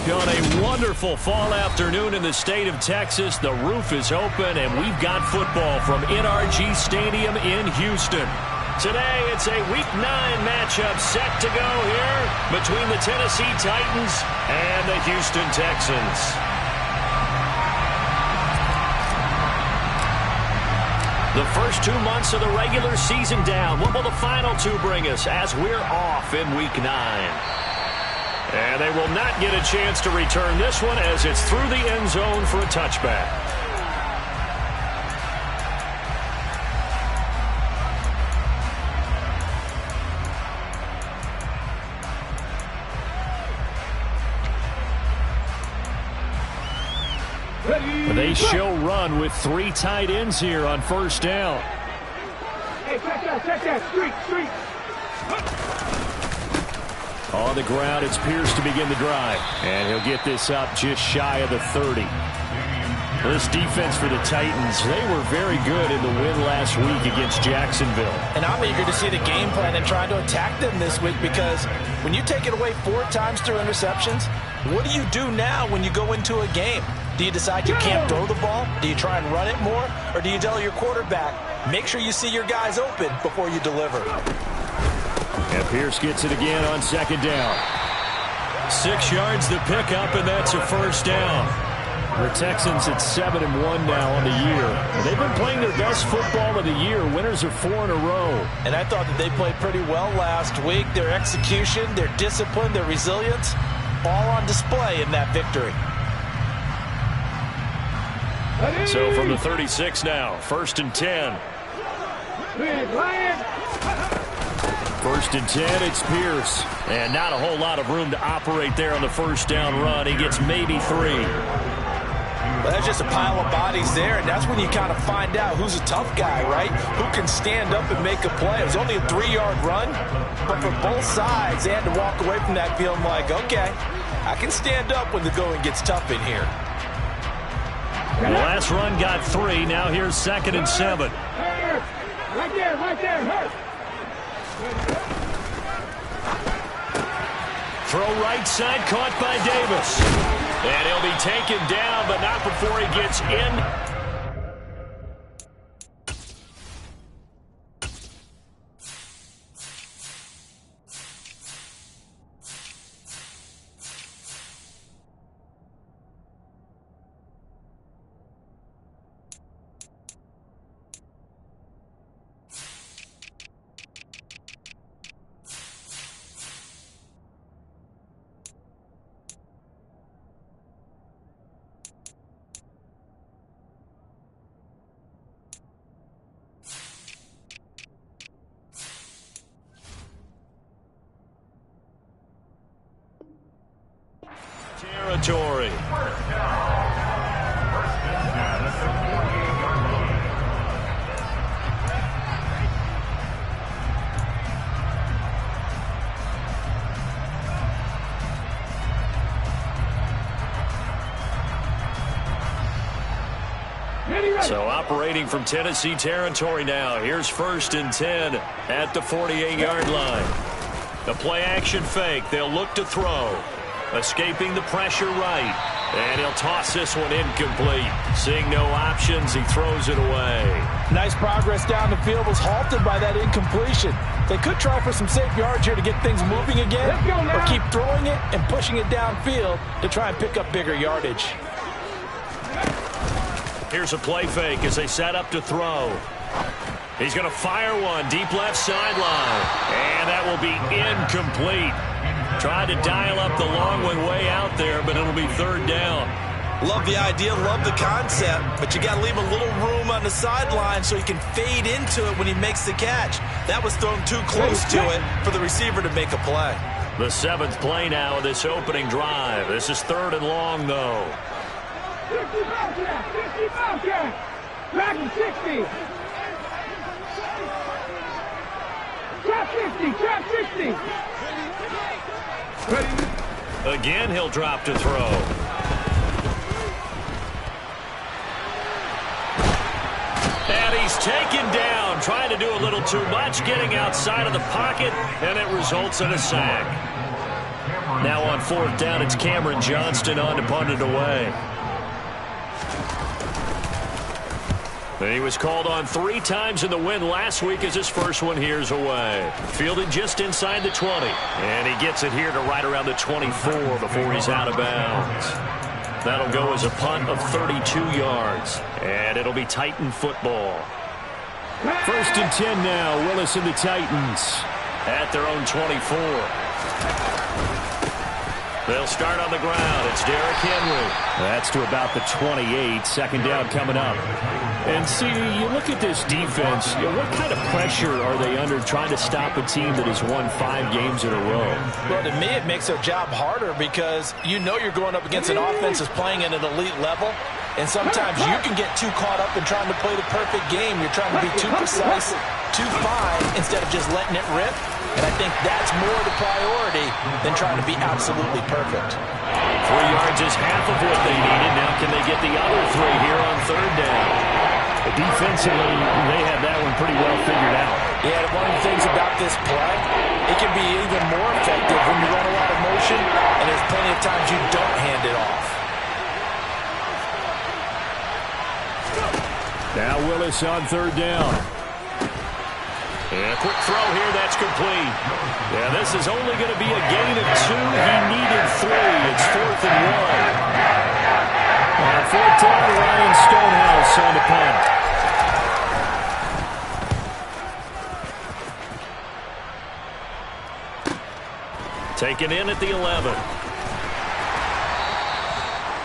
On a wonderful fall afternoon in the state of Texas, the roof is open, and we've got football from NRG Stadium in Houston. Today, it's a Week 9 matchup set to go here between the Tennessee Titans and the Houston Texans. The first 2 months of the regular season down. What will the final two bring us as we're off in Week 9? And they will not get a chance to return this one as it's through the end zone for a touchback. They shall run with 3 tight ends here on first down. Hey, check that, street. On the ground, it's Pierce to begin the drive. And he'll get this up just shy of the 30. This defense for the Titans, they were very good in the win last week against Jacksonville. And I'm eager to see the game plan and try to attack them this week, because when you take it away 4 times through interceptions, what do you do now when you go into a game? Do you decide you can't throw the ball? Do you try and run it more? Or do you tell your quarterback, make sure you see your guys open before you deliver? And Pierce gets it again on second down. 6 yards the pickup, and that's a first down. The Texans at 7-1 now on the year. They've been playing their best football of the year. Winners of 4 in a row. And I thought that they played pretty well last week. Their execution, their discipline, their resilience, all on display in that victory. So from the 36 now, 1st and 10. First and 10, it's Pierce. And not a whole lot of room to operate there on the first down run. He gets maybe 3. Well, that's just a pile of bodies there, and that's when you kind of find out who's a tough guy, right? Who can stand up and make a play. It was only a 3-yard run, but for both sides, they had to walk away from that feeling like, okay, I can stand up when the going gets tough in here. The last run got 3. Now here's 2nd and 7. Right there, hurt. Throw right side, caught by Davis. And he'll be taken down, but not before he gets in. Territory. So operating from Tennessee territory now. Here's 1st and 10 at the 48-yard line. The play action fake. They'll look to throw. Escaping the pressure right. And he'll toss this one incomplete. Seeing no options, he throws it away. Nice progress down the field, was halted by that incompletion. They could try for some safe yards here to get things moving again, or keep throwing it and pushing it downfield to try and pick up bigger yardage. Here's a play fake as they set up to throw. He's going to fire one deep left sideline. And that will be incomplete. Tried to dial up the long one way out there, but it'll be 3rd down. Love the idea, love the concept, but you got to leave a little room on the sideline so he can fade into it when he makes the catch. That was thrown too close to it for the receiver to make a play. The 7th play now of this opening drive. This is 3rd and long, though. 50 Bobcat! Back to 60! Trap 60! Ready? Again, he'll drop to throw. And he's taken down, trying to do a little too much, getting outside of the pocket, and it results in a sack. Now on 4th down, it's Cameron Johnston on to punt it away. He was called on 3 times in the win last week as his first one here's away. Fielded just inside the 20. And he gets it here to right around the 24 before he's out of bounds. That'll go as a punt of 32 yards. And it'll be Titan football. 1st and 10 now. Willis and the Titans at their own 24. They'll start on the ground. It's Derrick Henry. That's to about the 28. 2nd down coming up. And see, you look at this defense, what kind of pressure are they under trying to stop a team that has won 5 games in a row? Well, to me, it makes their job harder because you know you're going up against an offense that's playing at an elite level. And sometimes you can get too caught up in trying to play the perfect game. You're trying to be too precise, too fine, instead of just letting it rip. And I think that's more the priority than trying to be absolutely perfect. 3 yards is half of what they needed. Now can they get the other 3 here on 3rd down? Defensively, they had that one pretty well figured out. Yeah, one of the things about this play, it can be even more effective when you run a lot of motion, and there's plenty of times you don't hand it off. Now Willis on 3rd down. And a quick throw here, that's complete. Yeah, this is only going to be a gain of 2. He needed 3. It's 4th and 1. On 4th down, Ryan Stonehouse on the punt. Taken in at the 11.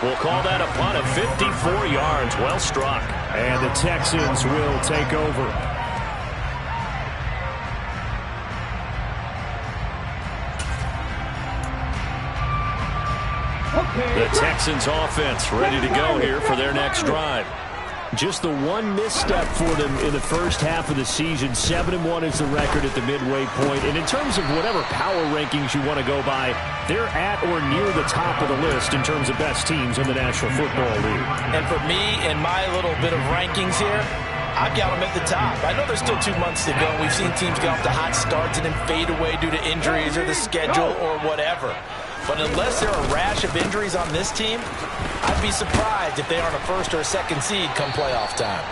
We'll call that a punt of 54 yards. Well struck. And the Texans will take over. The Texans offense ready to go here for their next drive. Just the one misstep for them in the first half of the season. 7-1 is the record at the midway point. And in terms of whatever power rankings you want to go by, they're at or near the top of the list in terms of best teams in the National Football League. And for me, in my little bit of rankings here, I've got them at the top. I know there's still 2 months to go. We've seen teams get off to hot starts and then fade away due to injuries or the schedule or whatever. But unless there are a rash of injuries on this team, I'd be surprised if they aren't a 1st or a 2nd seed come playoff time.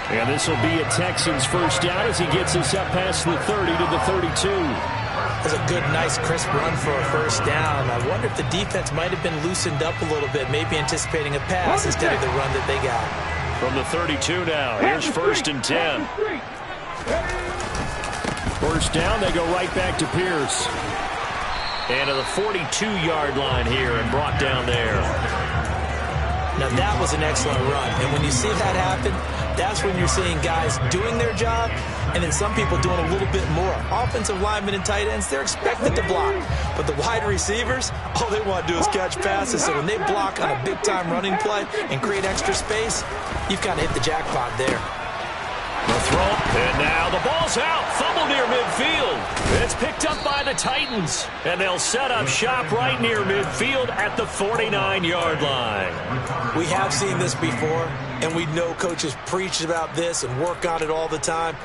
And this will be a Texans 1st down as he gets us up past the 30 to the 32. That's a good, nice, crisp run for a 1st down. I wonder if the defense might have been loosened up a little bit, maybe anticipating a pass instead of the run that they got. From the 32 now, here's 1st and 10. 1st down, they go right back to Pierce. And to the 42-yard line here and brought down there. Now that was an excellent run. And when you see that happen, that's when you're seeing guys doing their job and then some people doing a little bit more. Offensive linemen and tight ends, they're expected to block. But the wide receivers, all they want to do is catch passes. So when they block on a big-time running play and create extra space, you've kind of hit the jackpot there. The throw, and now the ball's out. Fumble near midfield. It's picked up by the Titans, and they'll set up shop right near midfield at the 49-yard line. We have seen this before, and we know coaches preach about this and work on it all the time.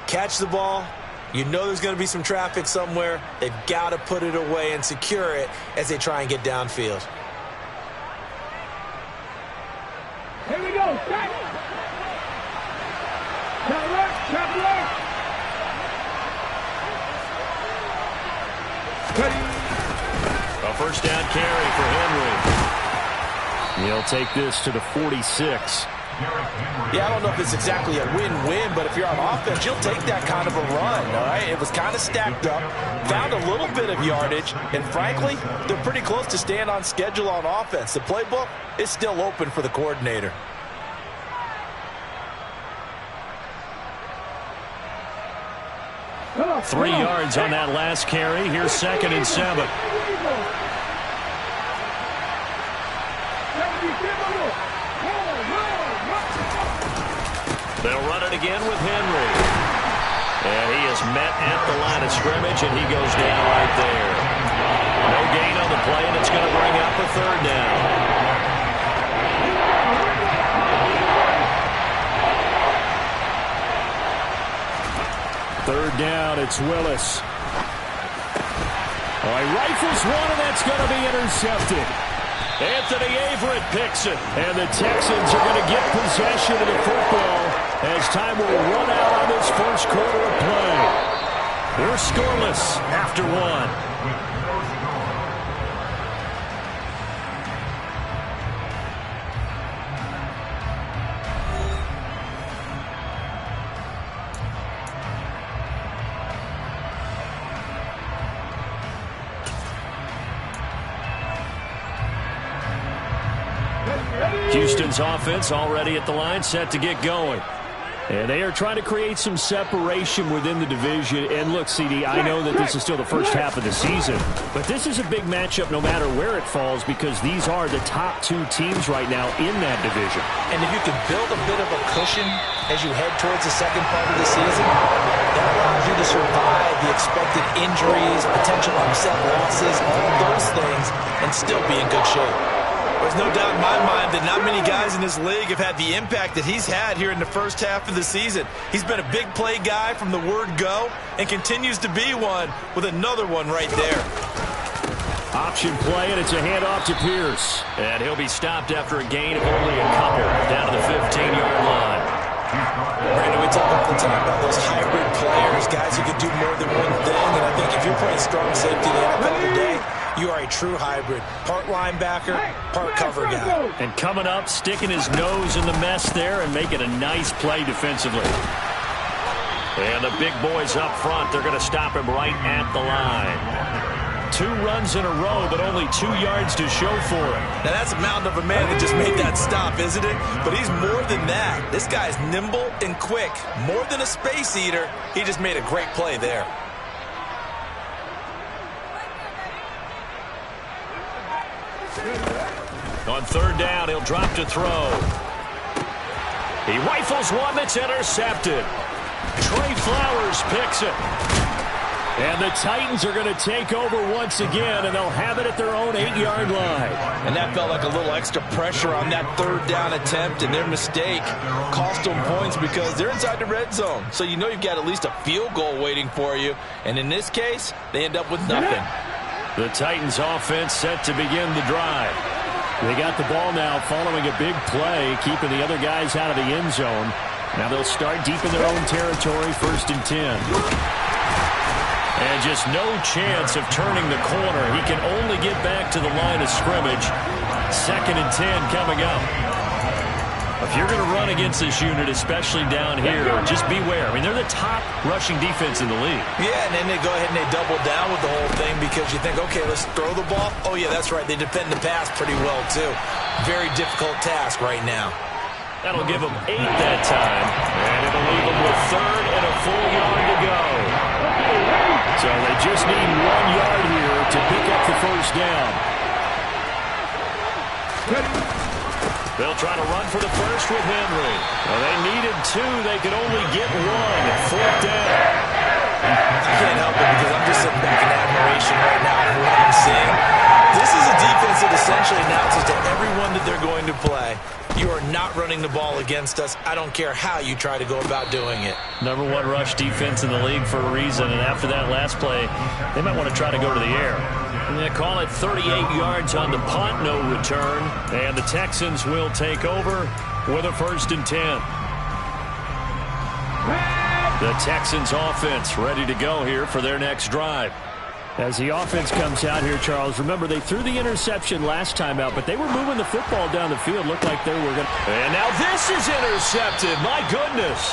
Catch the ball. You know there's going to be some traffic somewhere. They've got to put it away and secure it as they try and get downfield. Here we go. Back. Trap left. A 1st down carry for Henry. He'll take this to the 46. Yeah, I don't know if it's exactly a win-win, but if you're on offense, you'll take that kind of a run, all right? It was kind of stacked up, found a little bit of yardage, and frankly, they're pretty close to staying on schedule on offense. The playbook is still open for the coordinator. Oh, 3 yards on that last carry. Here's 2nd and 7. They'll run it again with Henry. And he is met at the line of scrimmage, and he goes down right there. No gain on the play, and it's going to bring up a 3rd down. 3rd down, it's Willis. Oh, he rifles one, and that's going to be intercepted. Anthony Averett picks it, and the Texans are going to get possession of the football as time will run out on this first quarter of play. We're scoreless after one. Houston's offense already at the line, set to get going. And they are trying to create some separation within the division. And look, CD, I know that this is still the first half of the season, but this is a big matchup no matter where it falls because these are the top two teams right now in that division. And if you can build a bit of a cushion as you head towards the second part of the season, that allows you to survive the expected injuries, potential upset losses, all those things, and still be in good shape. There's no doubt in my mind that not many guys in this league have had the impact that he's had here in the first half of the season. He's been a big play guy from the word go and continues to be one with another one right there. Option play, and it's a handoff to Pierce. And he'll be stopped after a gain of only a couple down to the 15-yard line. Brandon, we talk all the time about those hybrid players, guys who can do more than one thing. And I think if you're playing strong safety in the NFL today, you are a true hybrid. Part linebacker, part cover guy. And coming up, sticking his nose in the mess there and making a nice play defensively. And the big boys up front, they're going to stop him right at the line. 2 runs in a row, but only 2 yards to show for it. Now that's a mountain of a man that just made that stop, isn't it? But he's more than that. This guy's nimble and quick. More than a space eater, he just made a great play there. On third down, he'll drop to throw. He rifles one that's intercepted. Trey Flowers picks it. And the Titans are going to take over once again, and they'll have it at their own 8-yard line. And that felt like a little extra pressure on that third down attempt, and their mistake cost them points because they're inside the red zone. So you know you've got at least a field goal waiting for you. And in this case, they end up with nothing. The Titans offense set to begin the drive. They got the ball now following a big play, keeping the other guys out of the end zone. Now they'll start deep in their own territory, 1st and 10. And just no chance of turning the corner. He can only get back to the line of scrimmage. 2nd and 10 coming up. If you're going to run against this unit, especially down here, just beware. I mean, they're the top rushing defense in the league. Yeah, and then they go ahead and they double down with the whole thing because you think, okay, let's throw the ball. Oh, yeah, that's right. They defend the pass pretty well, too. Very difficult task right now. That'll give them 8 that time. And it'll leave them with 3rd and a full yard to go. So they just need 1 yard here to pick up the first down. They'll try to run for the first with Henry. Well, they needed 2. They could only get 1. 4th down. I can't help it because I'm just sitting back in admiration right now for what I'm seeing. This is a defense that essentially announces to everyone that they're going to play, you are not running the ball against us. I don't care how you try to go about doing it. Number 1 rush defense in the league for a reason, and after that last play, they might want to try to go to the air. And they call it 38 yards on the punt, no return, and the Texans will take over with a 1st and 10. The Texans offense ready to go here for their next drive. As the offense comes out here, Charles, remember they threw the interception last time out, but they were moving the football down the field. Looked like they were going to... And now this is intercepted. My goodness.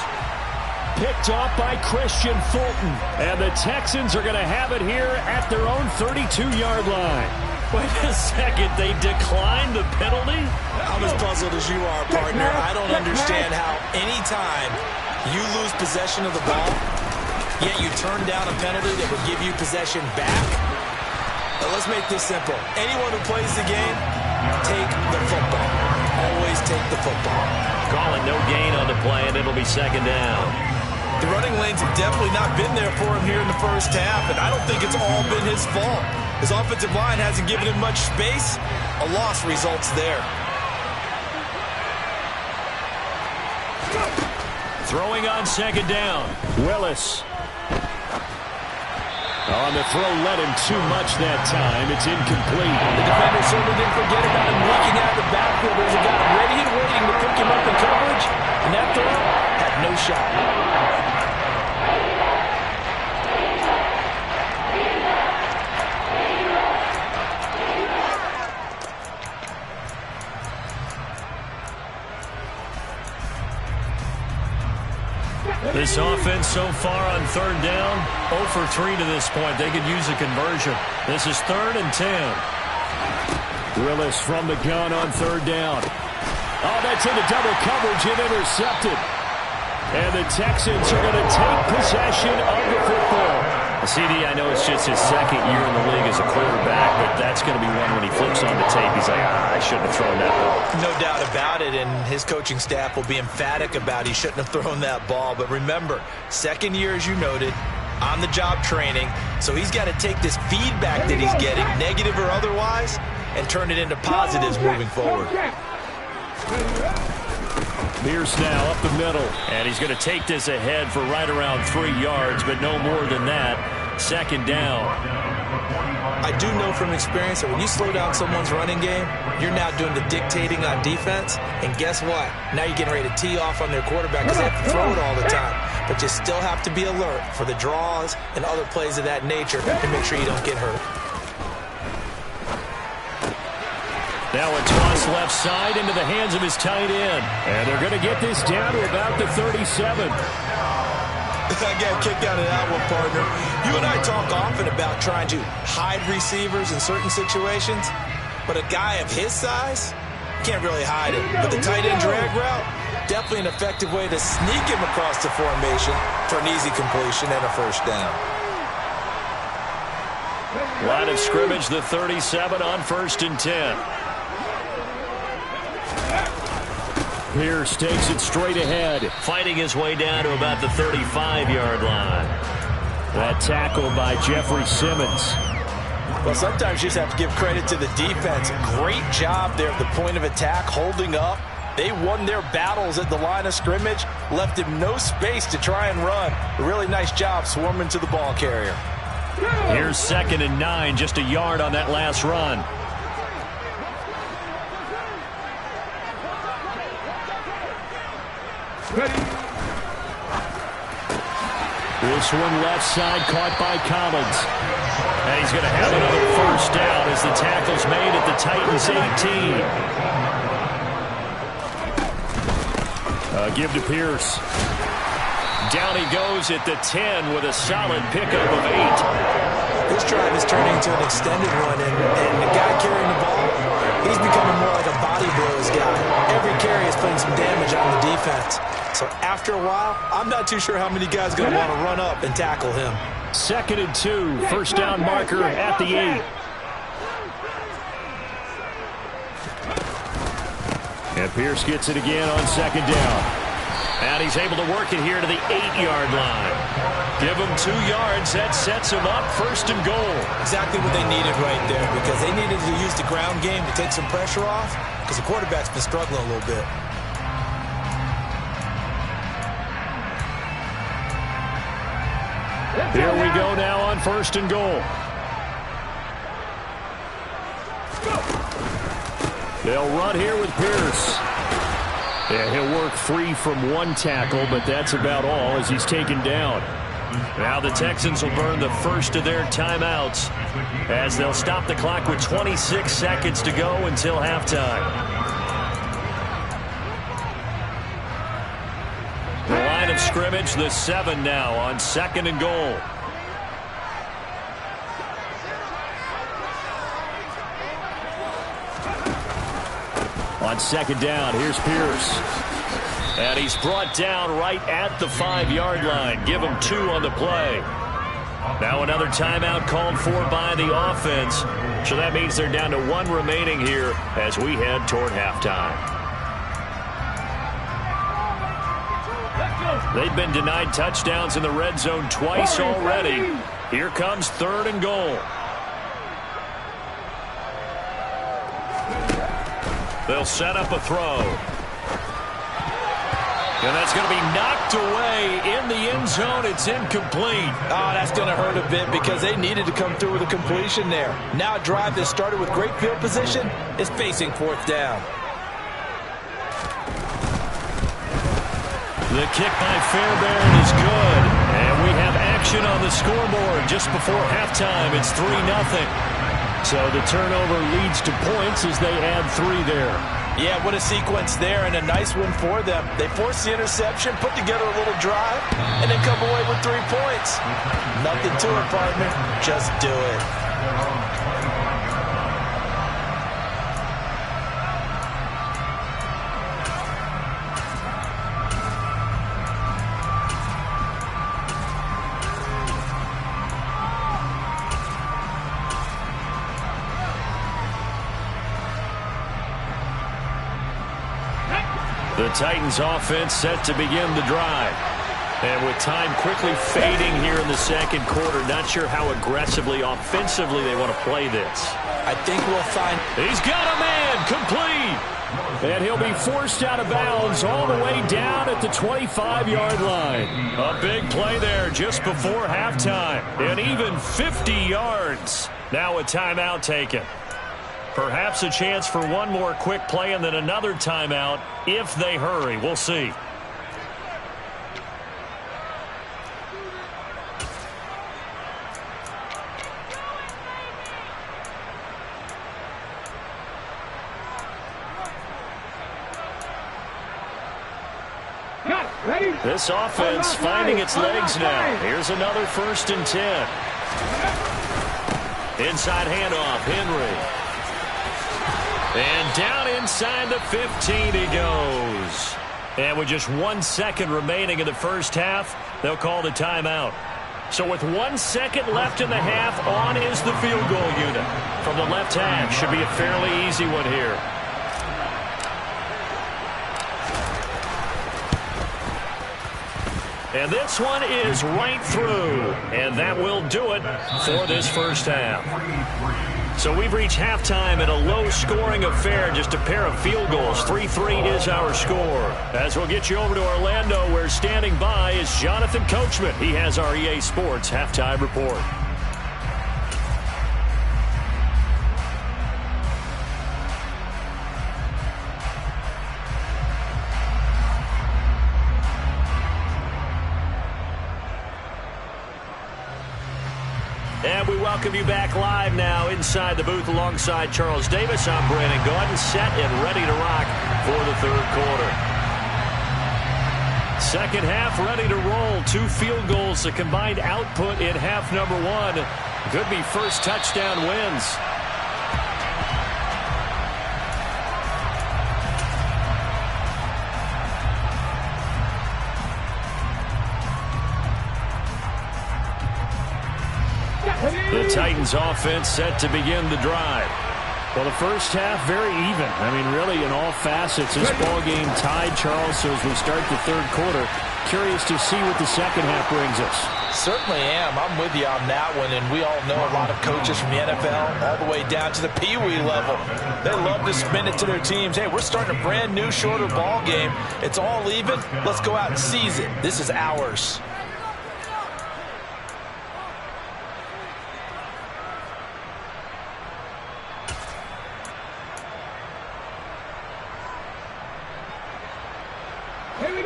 Picked off by Christian Fulton. And the Texans are going to have it here at their own 32-yard line. Wait a second. They declined the penalty? I'm as puzzled as you are, partner. I don't understand how any time you lose possession of the ball, yet you turn down a penalty that would give you possession back. Now let's make this simple. Anyone who plays the game, take the football. Always take the football. Call it no gain on the play, and it'll be 2nd down. The running lanes have definitely not been there for him here in the first half, and I don't think it's all been his fault. His offensive line hasn't given him much space. A loss results there. Throwing on 2nd down. Willis. On the throw, led him too much that time. It's incomplete. The defender certainly didn't forget about him leaking out of the backfield. There's a guy ready and waiting to pick him up in coverage, and that throw had no shot. This offense so far on third down, 0 for 3 to this point. They could use a conversion. This is 3rd and 10. Willis from the gun on third down. Oh, that's into double coverage and intercepted. And the Texans are going to take possession of the football. CD, I know it's just his second year in the league as a quarterback, but that's going to be one when he flips on the tape. He's like, I shouldn't have thrown that ball. No doubt about it, and his coaching staff will be emphatic about he shouldn't have thrown that ball. But remember, second year, as you noted, on-the-job training, so he's got to take this feedback that he's getting, negative or otherwise, and turn it into positives moving forward. Pierce now up the middle, and he's going to take this ahead for right around 3 yards, but no more than that. Second down. I do know from experience that when you slow down someone's running game, you're now doing the dictating on defense, and guess what? Now you're getting ready to tee off on their quarterback because they have to throw it all the time. But you still have to be alert for the draws and other plays of that nature to make sure you don't get hurt. Now a toss left side into the hands of his tight end. And they're going to get this down to about the 37. I got kicked out of that one, partner. You and I talk often about trying to hide receivers in certain situations, but a guy of his size can't really hide it. But the tight end drag route, definitely an effective way to sneak him across the formation for an easy completion and a first down. Line of scrimmage, the 37 on 1st and 10. Pierce takes it straight ahead, fighting his way down to about the 35-yard line. That tackle by Jeffrey Simmons. Well, sometimes you just have to give credit to the defense. Great job there at the point of attack, holding up. They won their battles at the line of scrimmage, left him no space to try and run. A really nice job swarming to the ball carrier. Here's 2nd and 9, just a yard on that last run. This one left side caught by Collins. And he's going to have another first down as the tackle's made at the Titans 18. Give to Pierce. Down he goes at the 10 with a solid pickup of 8. This drive is turning into an extended one, and the guy carrying the ball, he's becoming more like a body blows guy. Every carry is putting some damage on the defense. So after a while, I'm not too sure how many guys are going to want to run up and tackle him. 2nd and 2, first down marker at the 8. And Pierce gets it again on 2nd down. And he's able to work it here to the 8-yard line. Give him 2 yards. That sets him up 1st and goal. Exactly what they needed right there, because they needed to use the ground game to take some pressure off, because the quarterback's been struggling a little bit. Here we go now on 1st and goal. They'll run here with Pierce. Yeah, he'll work free from 1 tackle, but that's about all as he's taken down. Now the Texans will burn the first of their timeouts as they'll stop the clock with 26 seconds to go until halftime. The line of scrimmage, the 7 now on 2nd and goal. On 2nd down, here's Pierce. And he's brought down right at the 5-yard line. Give him 2 on the play. Now another timeout called for by the offense. So that means they're down to 1 remaining here as we head toward halftime. They've been denied touchdowns in the red zone twice already. Here comes 3rd and goal. They'll set up a throw. And that's going to be knocked away in the end zone. It's incomplete. Oh, that's going to hurt a bit because they needed to come through with a completion there. Now a drive that started with great field position is facing fourth down. The kick by Fairbairn is good. And we have action on the scoreboard just before halftime. It's 3-0. So the turnover leads to points as they add 3 there. Yeah, what a sequence there, and a nice one for them. They forced the interception, put together a little drive, and then come away with 3 points. Nothing to it, partner. Just do it. The Titans offense set to begin the drive. And with time quickly fading here in the second quarter, not sure how aggressively, offensively they want to play this. I think we'll find... He's got a man, complete. And he'll be forced out of bounds all the way down at the 25-yard line. A big play there just before halftime. And even 50 yards. Now a timeout taken. Perhaps a chance for one more quick play and then another timeout if they hurry. We'll see. This offense finding its legs now. Here's another 1st and 10. Inside handoff, Henry. And down inside the 15 he goes. And with just 1 second remaining in the first half, they'll call the timeout. So with 1 second left in the half, on is the field goal unit. From the left hash, should be a fairly easy one here. And this one is right through. And that will do it for this first half. So we've reached halftime in a low-scoring affair, just a pair of field goals. 3-3 is our score. As we'll get you over to Orlando, where standing by is Jonathan Coachman. He has our EA Sports halftime report. And we welcome you back live now inside the booth alongside Charles Davis. I'm Brandon Gaudin, set and ready to rock for the third quarter. Second half ready to roll. 2 field goals, the combined output in half number 1. Could be first touchdown wins. The Titans offense set to begin the drive. Well, the first half very even. I mean, really in all facets, this ball game tied, Charles. So as we start the third quarter, curious to see what the second half brings us. Certainly am. I'm with you on that one, and we all know a lot of coaches from the NFL all the way down to the Pee-wee level. They love to spin it to their teams. Hey, we're starting a brand new, shorter ball game. It's all even. Let's go out and seize it. This is ours.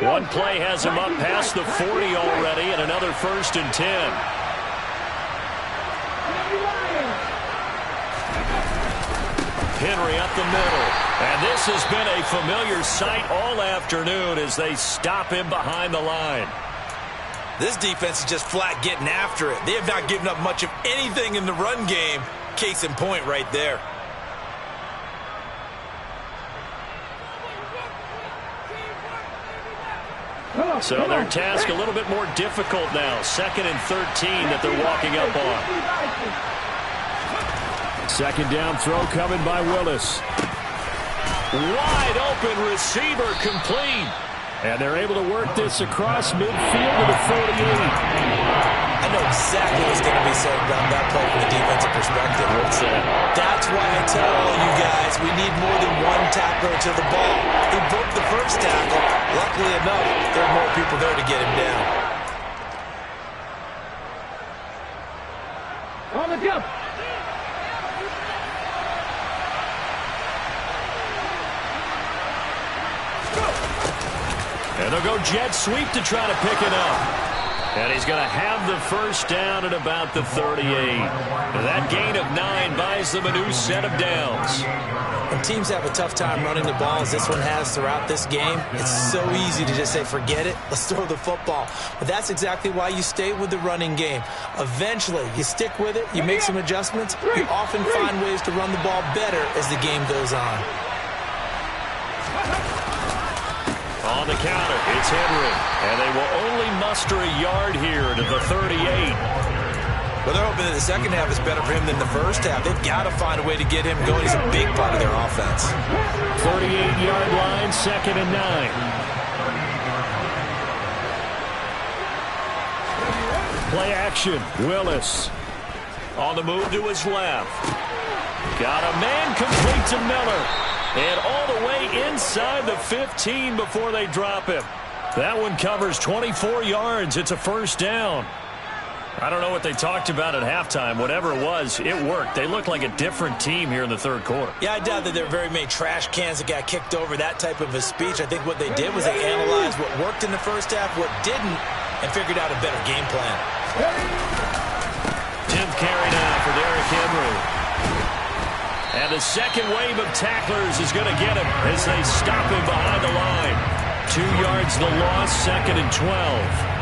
One play has him up past the 40 already, and another 1st and 10. Henry up the middle. And this has been a familiar sight all afternoon as they stop him behind the line. This defense is just flat getting after it. They have not given up much of anything in the run game. Case in point right there. So their task a little bit more difficult now. 2nd and 13 that they're walking up on. Second down throw coming by Willis. Wide open receiver complete. And they're able to work this across midfield to the 48. I know exactly what's going to be said about that play from the defensive perspective. What's that? That's why I tell all you guys we need more than one tackler to the ball. He broke the first tackle. Luckily enough, there are more people there to get him down. On the jump. And they'll go jet sweep to try to pick it up. And he's going to have the first down at about the 38. That gain of 9 buys them a new set of downs. When teams have a tough time running the ball, as this one has throughout this game, it's so easy to just say, forget it, let's throw the football. But that's exactly why you stay with the running game. Eventually, you stick with it, you make some adjustments, you often find ways to run the ball better as the game goes on. On the counter, it's Henry. And they will only muster a yard here to the 38. Well, they're hoping that the second half is better for him than the first half. They've got to find a way to get him going. He's a big part of their offense. 38-yard line, 2nd and 9. Play action, Willis. On the move to his left. Got a man complete to Miller. And all the way inside the 15 before they drop him. That one covers 24 yards. It's a first down. I don't know what they talked about at halftime. Whatever it was, it worked. They look like a different team here in the third quarter. Yeah, I doubt that there are very many trash cans that got kicked over, that type of a speech. I think what they did was they analyzed what worked in the first half, what didn't, and figured out a better game plan. 10th carry now for Derrick Henry. And the second wave of tacklers is going to get him as they stop him behind the line. 2 yards the loss, 2nd and 12.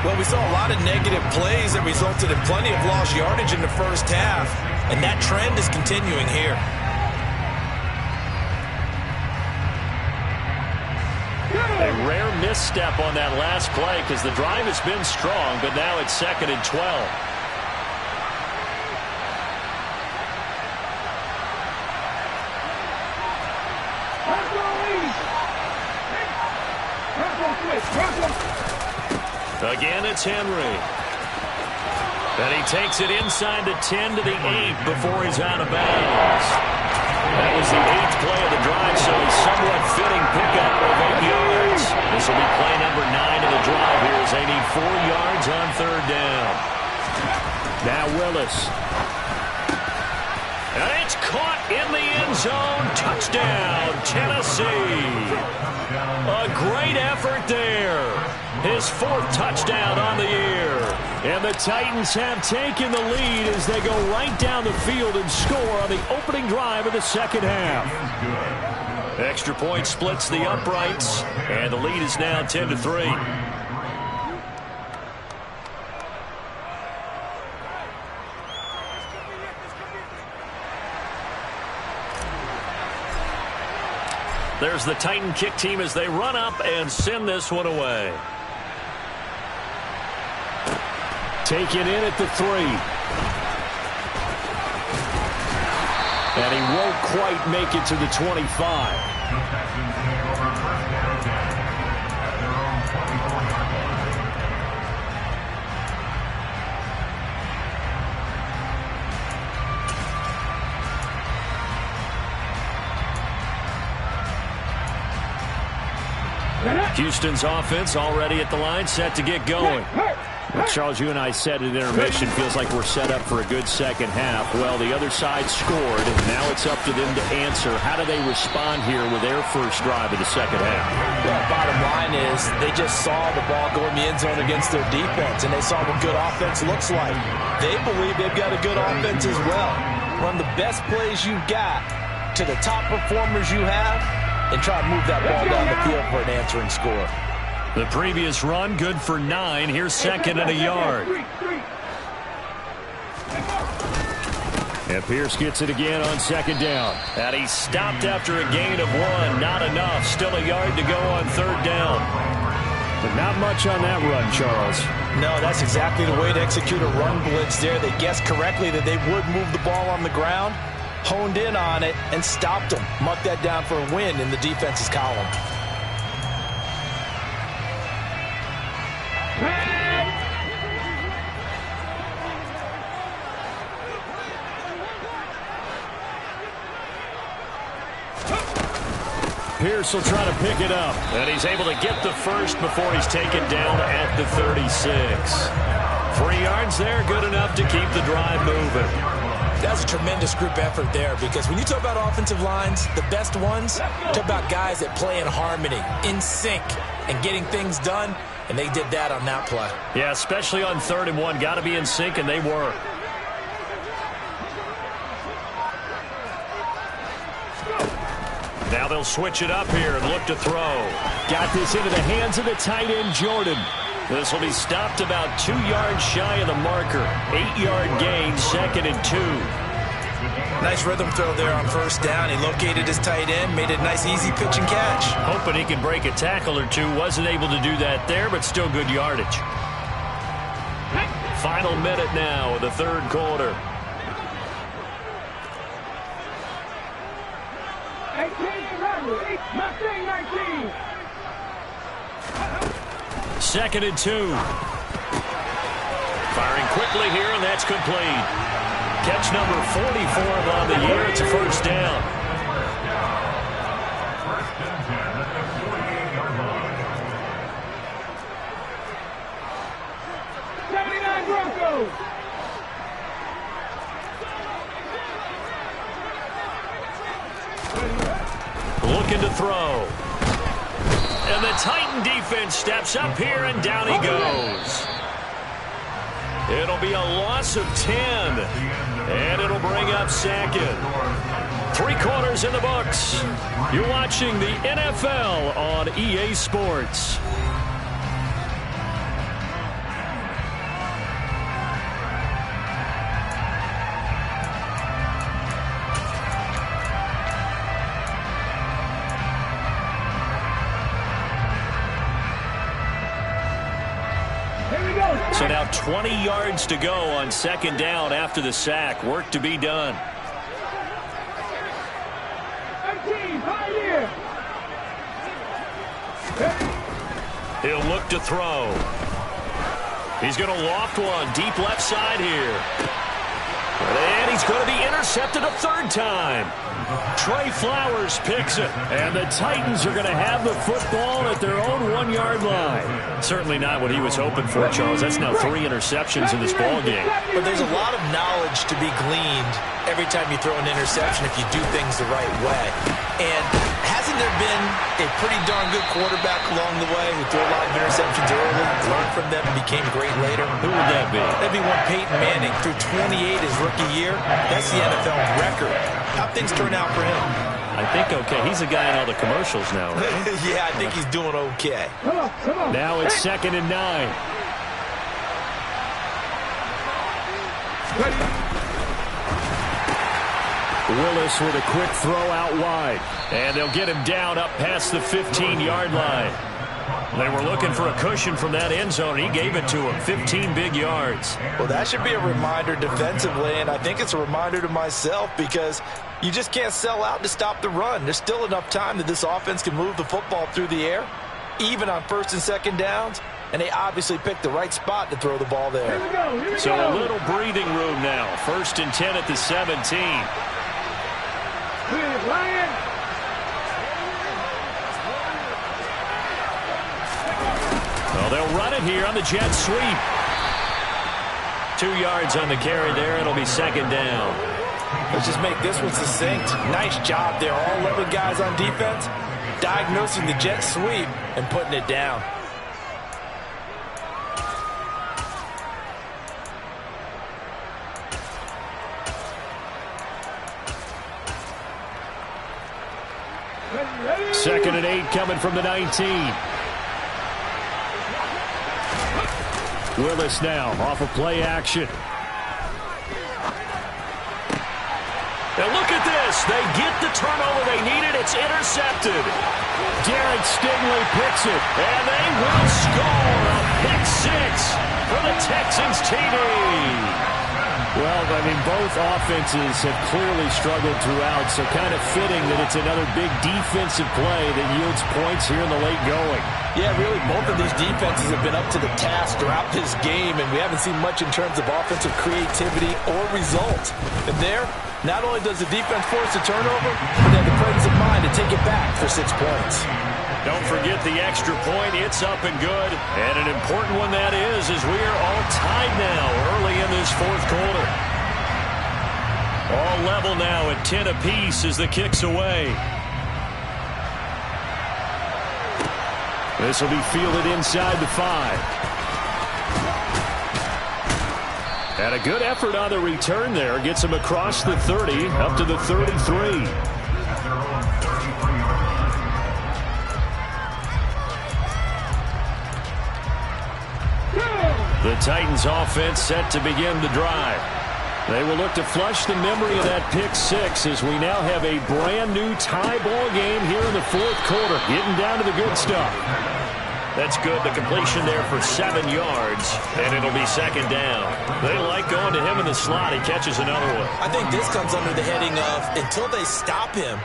Well, we saw a lot of negative plays that resulted in plenty of lost yardage in the first half, and that trend is continuing here. A rare misstep on that last play because the drive has been strong, but now it's 2nd and 12. Again, it's Henry. And he takes it inside the 10 to the 8 before he's out of bounds. That was the 8th play of the drive, so a somewhat fitting pickup of 8 yards. This will be play number 9 of the drive here as they need 4 yards on 3rd down. Now Willis. And it's caught in the end zone. Touchdown, Tennessee. A great effort there. His 4th touchdown on the year. And the Titans have taken the lead as they go right down the field and score on the opening drive of the second half. Extra point splits the uprights, and the lead is now 10-3. There's the Titan kick team as they run up and send this one away. Taken in at the 3. And he won't quite make it to the 25. Houston's offense already at the line, set to get going. Charles, you and I said at intermission, feels like we're set up for a good second half. Well, the other side scored. Now it's up to them to answer. How do they respond here with their first drive of the second half? Well, bottom line is they just saw the ball go in the end zone against their defense, and they saw what good offense looks like. They believe they've got a good offense as well. Run the best plays you've got to the top performers you have, and try to move that ball down the field for an answering score. The previous run, good for 9. Here's 2nd and a yard. And Pierce gets it again on 2nd down. And he stopped after a gain of 1. Not enough. Still a yard to go on 3rd down. But not much on that run, Charles. No, that's exactly the way to execute a run blitz there. They guessed correctly that they would move the ball on the ground, honed in on it, and stopped them. Mark that down for a win in the defense's column. Pierce will try to pick it up. And he's able to get the first before he's taken down at the 36. 3 yards there, good enough to keep the drive moving. That's a tremendous group effort there, because when you talk about offensive lines, the best ones, talk about guys that play in harmony, in sync, and getting things done, and they did that on that play. Yeah, especially on 3rd and 1. Got to be in sync, and they were. Now they'll switch it up here and look to throw. Got this into the hands of the tight end, Jordan. This will be stopped about 2 yards shy of the marker. 8-yard gain, 2nd and 2. Nice rhythm throw there on 1st down. He located his tight end, made it a nice, easy pitch and catch. Hoping he can break a tackle or two. Wasn't able to do that there, but still good yardage. Final minute now of the 3rd quarter. 2nd and 2. Firing quickly here, and that's complete. Catch number 44 on the year. It's a 1st down. Broncos. Looking to throw. And the Titan defense steps up here, and down he goes. It'll be a loss of 10. And it'll bring up 2nd. 3 quarters in the books. You're watching the NFL on EA Sports. So now 20 yards to go on 2nd down after the sack. Work to be done. 18, right here. He'll look to throw. He's going to loft one deep left side here. And he's going to be intercepted a 3rd time. Trey Flowers picks it. And the Titans are going to have the football at their own 1-yard line. Certainly not what he was hoping for, Charles. That's now 3 interceptions in this ball game. But there's a lot of knowledge to be gleaned every time you throw an interception if you do things the right way. And hasn't there been a pretty darn good quarterback along the way who threw a lot of interceptions early, learned from them, and became great later? Who would that be? That'd be one Peyton Manning. Threw 28 his rookie year. That's the NFL record. How'd things turn out for him? I think okay. He's a guy in all the commercials now, right? Yeah, I think he's doing okay. Come on. Now it's 2nd and 9. Willis with a quick throw out wide. And they'll get him down up past the 15-yard line. They were looking for a cushion from that end zone, and he gave it to him. 15 big yards. Well, that should be a reminder defensively, and I think it's a reminder to myself, because you just can't sell out to stop the run. There's still enough time that this offense can move the football through the air, even on 1st and 2nd downs, and they obviously picked the right spot to throw the ball there. Here we go. So a little breathing room now. 1st and 10 at the 17. Ryan. Well, they'll run it here on the jet sweep. 2 yards on the carry there. It'll be 2nd down. Let's just make this one succinct. Nice job there. All 11 guys on defense diagnosing the jet sweep and putting it down. Ready. 2nd and 8 coming from the 19. Willis now off of play action. Now look at this. They get the turnover they needed. It's intercepted. Derek Stingley picks it, and they will score a pick 6 for the Texans TD. Well, I mean, both offenses have clearly struggled throughout, so kind of fitting that it's another big defensive play that yields points here in the late going. Yeah, really, both of these defenses have been up to the task throughout this game, and we haven't seen much in terms of offensive creativity or result. And there, Not only does the defense force a turnover, but they have the presence of mind to take it back for 6 points. Don't forget the extra point. It's up and good. And an important one that is, as we are all tied now early in this fourth quarter. All level now at 10 apiece as the kick's away. This will be fielded inside the 5. And a good effort on the return there. Gets him across the 30, up to the 33. The Titans offense set to begin the drive. They will look to flush the memory of that pick 6 as we now have a brand new tie ball game here in the fourth quarter. Getting down to the good stuff. That's good. The completion there for 7 yards, and it'll be second down. They like going to him in the slot. He catches another one. I think this comes under the heading of until they stop him,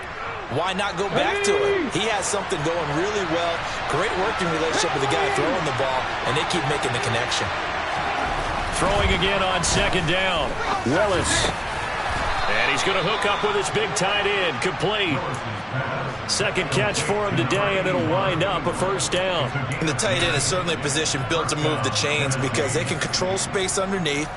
why not go back to him? He has something going really well. Great working relationship with the guy throwing the ball, and they keep making the connection. Throwing again on second down. Willis. And he's going to hook up with his big tight end. Complete. Second catch for him today, and it'll wind up a first down. And the tight end is certainly a position built to move the chains because they can control space underneath.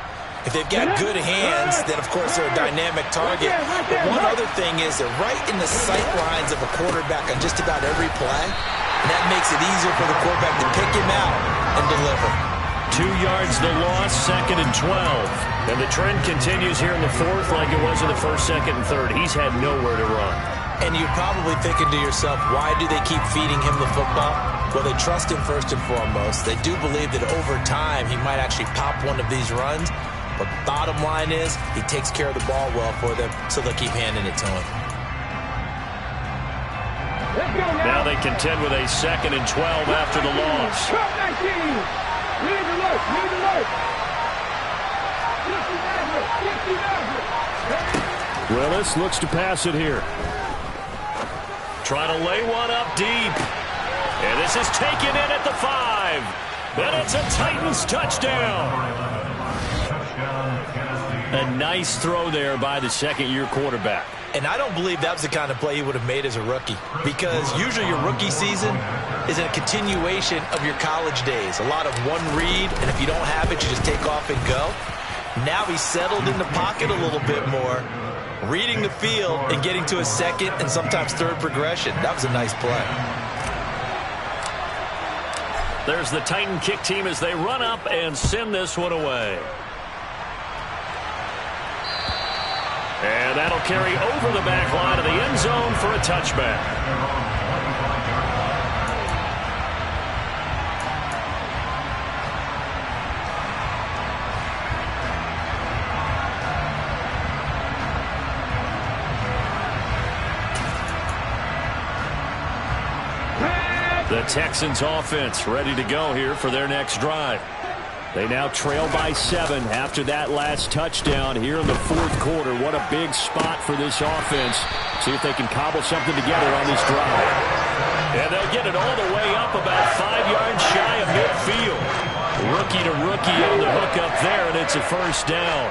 If they've got good hands, then, of course, they're a dynamic target. But one other thing is they're right in the sight lines of a quarterback on just about every play. And that makes it easier for the quarterback to pick him out and deliver. 2 yards the loss, second and 12. And the trend continues here in the fourth like it was in the first, second, and third. He's had nowhere to run. And you're probably thinking to yourself, why do they keep feeding him the football? Well, they trust him first and foremost. They do believe that over time he might actually pop one of these runs. But bottom line is he takes care of the ball well for them, so they'll keep handing it to him. Now they contend with a second and 12 after the loss. Lead alert, lead alert. Willis looks to pass it here. Trying to lay one up deep. And this is taken in at the 5. And it's a Titans touchdown. A nice throw there by the second-year quarterback. And I don't believe that was the kind of play he would have made as a rookie, because usually your rookie season is a continuation of your college days. A lot of one read, and if you don't have it, you just take off and go. Now he's settled in the pocket a little bit more, reading the field and getting to a second and sometimes third progression. That was a nice play. There's the Titan kick team as they run up and send this one away. And that'll carry over the back line of the end zone for a touchback. The Texans offense ready to go here for their next drive. They now trail by 7 after that last touchdown here in the fourth quarter. What a big spot for this offense. See if they can cobble something together on this drive. And they'll get it all the way up about 5 yards shy of midfield. Rookie to rookie on the hook up there, and it's a first down.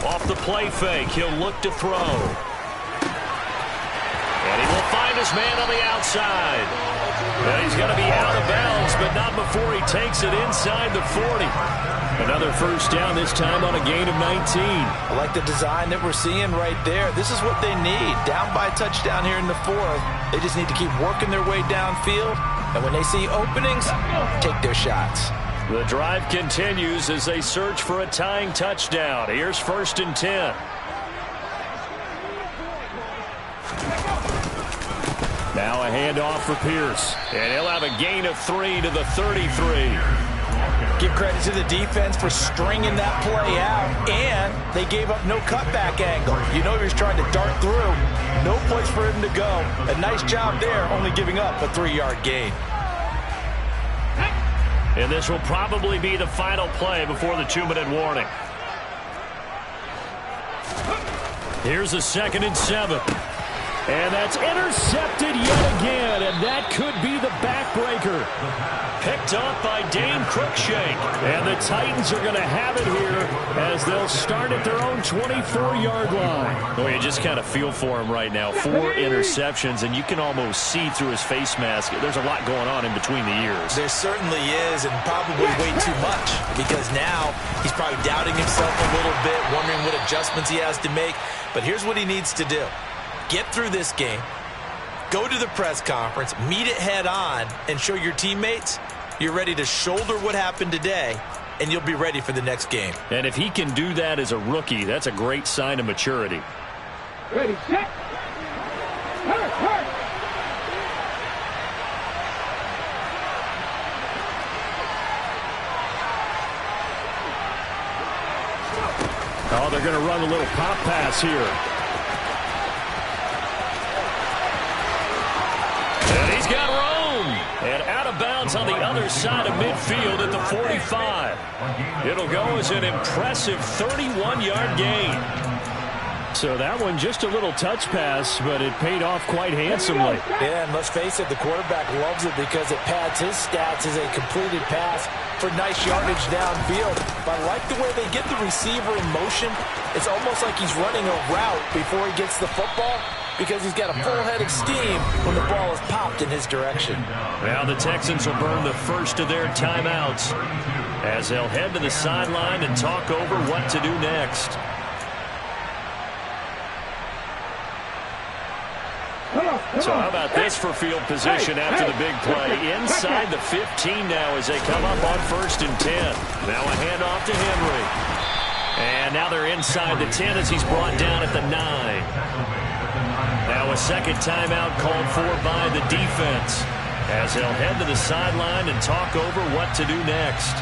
Off the play fake, he'll look to throw. And he will find his man on the outside. And he's going to be out of bounds, but not before he takes it inside the 40. Another first down, this time on a gain of 19. I like the design that we're seeing right there. This is what they need. Down by a touchdown here in the fourth. They just need to keep working their way downfield. And when they see openings, take their shots. The drive continues as they search for a tying touchdown. Here's first and 10. Now a handoff for Pierce. And he'll have a gain of 3 to the 33. Give credit to the defense for stringing that play out. And they gave up no cutback angle. You know he was trying to dart through. No place for him to go. A nice job there, only giving up a 3-yard gain. And this will probably be the final play before the 2-minute warning. Here's a 2nd and 7. And that That's intercepted yet again, and that could be the backbreaker. Picked up by Dane Cruikshank. And the Titans are going to have it here as they'll start at their own 24-yard line. Well, you just kind of feel for him right now. 4 interceptions, and you can almost see through his face mask. There's a lot going on in between the ears. There certainly is, and probably way too much, because now he's probably doubting himself a little bit, wondering what adjustments he has to make. But here's what he needs to do. Get through this game, go to the press conference, meet it head on, and show your teammates you're ready to shoulder what happened today, and you'll be ready for the next game. And if he can do that as a rookie, that's a great sign of maturity. Ready, set. Hurt. Oh, they're going to run a little pop pass here. And he's got room. And out of bounds on the other side of midfield at the 45. It'll go as an impressive 31-yard gain. So that one just a little touch pass, but it paid off quite handsomely. Yeah, and let's face it, the quarterback loves it because it pads his stats as a completed pass for nice yardage downfield. But I like the way they get the receiver in motion. It's almost like he's running a route before he gets the football, because he's got a full head of steam when the ball is popped in his direction. Now the Texans will burn the first of their timeouts as they'll head to the sideline and talk over what to do next. So how about this for field position after the big play? Inside the 15 now as they come up on 1st and 10. Now a handoff to Henry. And now they're inside the 10 as he's brought down at the 9. Now a second timeout called for by the defense as they'll head to the sideline and talk over what to do next.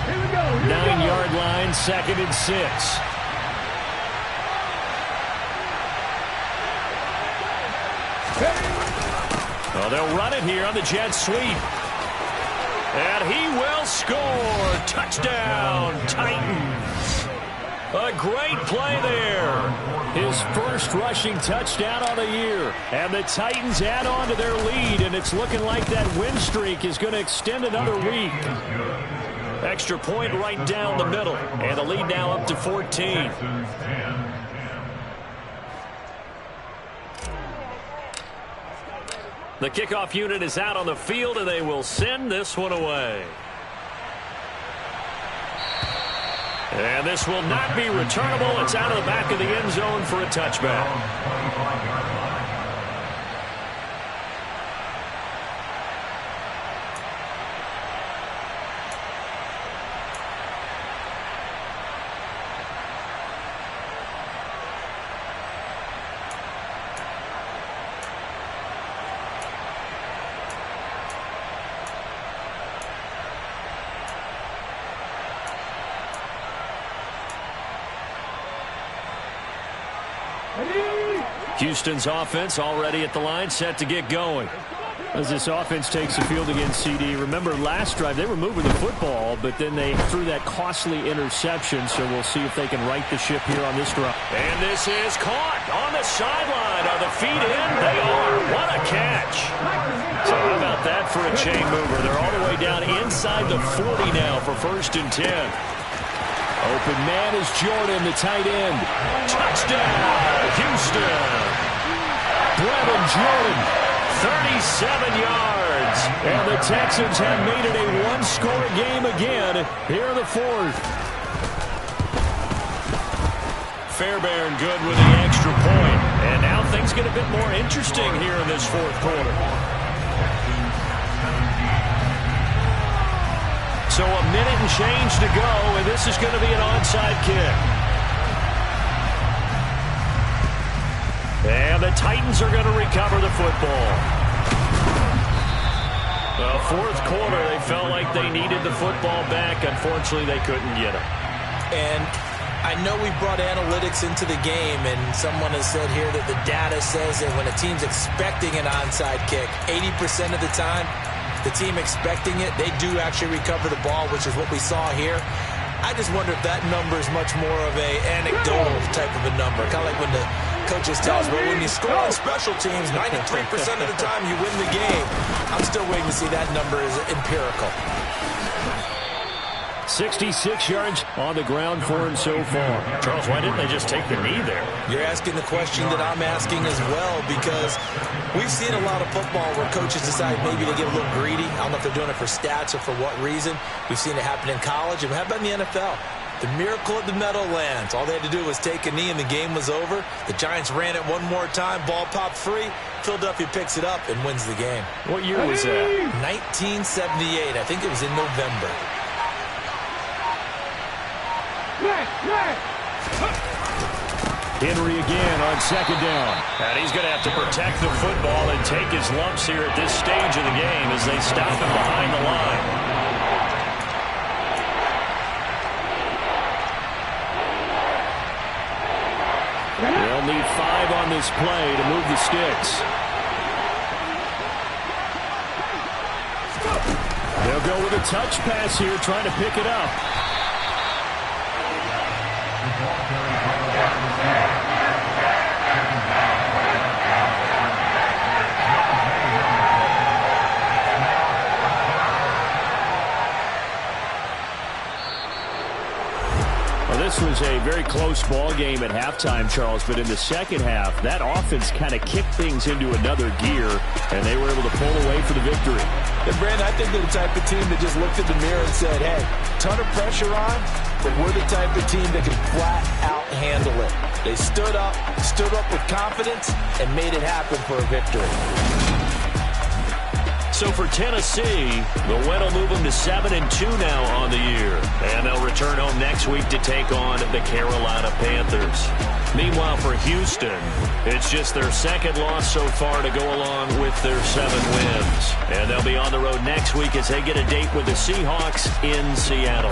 Here we go. 9-yard line, 2nd and 6. Well, they'll run it here on the jet sweep. And he will score. Touchdown, Titans. A great play there. His first rushing touchdown on the year. And the Titans add on to their lead, and it's looking like that win streak is going to extend another week. Extra point right down the middle. And the lead now up to 14. The kickoff unit is out on the field, and they will send this one away. And this will not be returnable. It's out of the back of the end zone for a touchback. Houston's offense already at the line, set to get going. As this offense takes the field against CD, remember last drive they were moving the football, but then they threw that costly interception, so we'll see if they can right the ship here on this drive. And this is caught on the sideline. Are the feet in? They are. What a catch. So how about that for a chain mover? They're all the way down inside the 40 now for 1st and 10. Open man is Jordan, the tight end. Touchdown, Houston. Brevin Jordan, 37 yards. And the Texans have made it a one-score game again here in the 4th. Fairbairn good with the extra point. And now things get a bit more interesting here in this 4th quarter. So a minute and change to go, and this is going to be an onside kick. And the Titans are going to recover the football. The 4th quarter, they felt like they needed the football back. Unfortunately, they couldn't get it. And I know we brought analytics into the game, and someone has said here that the data says that when a team's expecting an onside kick, 80% of the time, the team expecting it, they do actually recover the ball, which is what we saw here. I just wonder if that number is much more of an anecdotal type of a number. Kind of like when the coaches tell us, well, when you score on special teams, 93% of the time you win the game. I'm still waiting to see that number is empirical. 66 yards on the ground for him so far. Charles, why didn't they just take the knee there? You're asking the question that I'm asking as well, because we've seen a lot of football where coaches decide maybe to get a little greedy. I don't know if they're doing it for stats or for what reason. We've seen it happen in college, and how about in the NFL? The miracle at the Meadowlands. All they had to do was take a knee and the game was over. The Giants ran it one more time. Ball popped free. Philadelphia picks it up and wins the game. What year was that? 1978. I think it was in November. Henry again on second down. And he's going to have to protect the football and take his lumps here at this stage of the game as they stop him behind the line. They'll need 5 on this play to move the sticks. They'll go with a touch pass here, trying to pick it up. This was a very close ball game at halftime, Charles, but in the second half, that offense kind of kicked things into another gear, and they were able to pull away for the victory. And Brandon, I think they're the type of team that just looked at the mirror and said, hey, ton of pressure on, but we're the type of team that can flat out handle it. They stood up with confidence, and made it happen for a victory. So for Tennessee, the win will move them to 7-2 now on the year. And they'll return home next week to take on the Carolina Panthers. Meanwhile, for Houston, it's just their second loss so far to go along with their 7 wins. And they'll be on the road next week as they get a date with the Seahawks in Seattle.